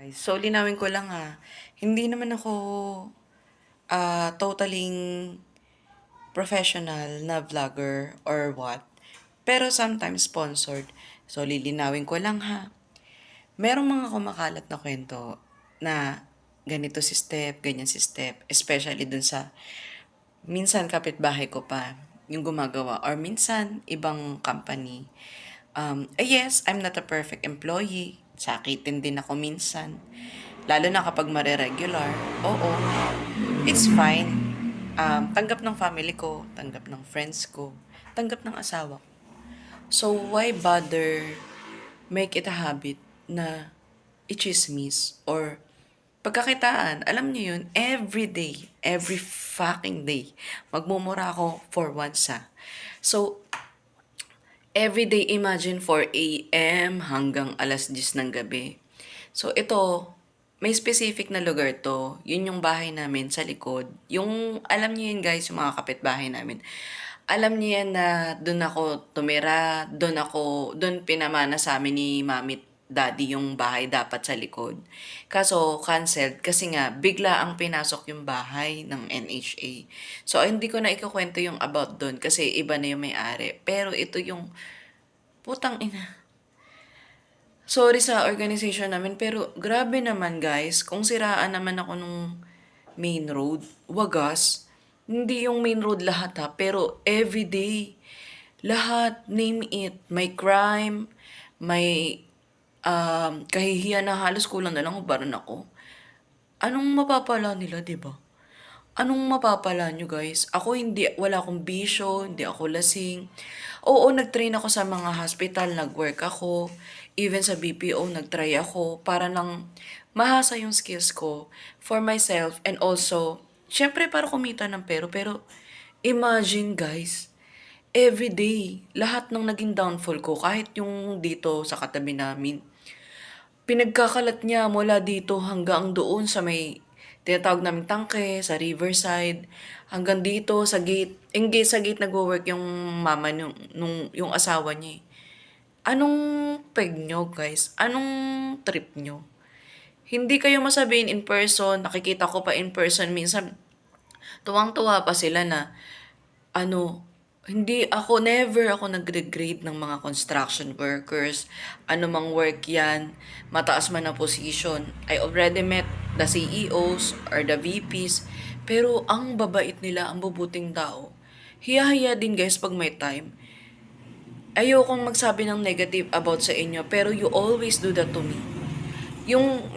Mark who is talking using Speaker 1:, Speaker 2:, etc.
Speaker 1: guys. So, linawin ko lang ha. Hindi naman ako totaling professional na vlogger or what. Pero sometimes sponsored. So, lilinawin ko lang ha. Merong mga kumakalat na kwento na ganito si Step, ganyan si Step. Especially dun sa minsan kapitbahay ko pa yung gumagawa. Or minsan ibang company. Yes, I'm not a perfect employee. Sakitin din ako minsan. Lalo na kapag mare-regular. Oo, it's fine. Tanggap ng family ko, tanggap ng friends ko, tanggap ng asawa ko. So, why bother make it a habit na i-chismis or pagkakitaan, alam niyo yun, every day, every fucking day, magmumura ako for once ha. So, everyday imagine 4 a.m. hanggang alas 10 ng gabi. So ito, may specific na lugar to. Yun yung bahay namin sa likod. Yung, alam niyo yun guys, yung mga kapitbahay namin. Alam niyo yan na doon ako tumira, doon pinamana sa amin ni mami daddy yung bahay dapat sa likod. Kaso canceled kasi nga bigla ang pinasok yung bahay ng NHA. So hindi ko na ikukwento yung about doon kasi iba na yung may-ari. Pero ito yung putang ina. Sorry sa organization namin pero grabe naman guys kung siraan naman ako nung main road. Wagas. Hindi yung main road lahat ha pero everyday. Lahat, name it. May crime, may kahihiyan na halos kulang na lang ubaran ako. Anong mapapala nila, 'di ba? Anong mapapala nyo guys? Ako hindi, wala akong bisyo, hindi ako lasing. Oo, nag-train ako sa mga hospital, nag-work ako. Even sa BPO, nag-try ako para lang mahasa yung skills ko for myself and also, syempre para kumita ng pero imagine guys, everyday, lahat ng naging downfall ko, kahit yung dito sa katabi namin, pinagkakalat niya mula dito hanggang doon sa may tinatawag namin tangke, sa Riverside, hanggang dito sa gate. Sa gate nagwo-work yung mama yung asawa niya eh. Anong peg nyo guys? Anong trip nyo? Hindi kayo masabihin in person, nakikita ko pa in person minsan, tuwang-tuwa pa sila na ano, hindi ako, never ako nag-grade ng mga construction workers. Ano mang work yan, mataas man na position. I already met the CEOs or the VPs. Pero ang babait nila, ang bubuting tao. Hiya-hiya din guys pag may time. Ayokong magsabi ng negative about sa inyo, pero you always do that to me. Yung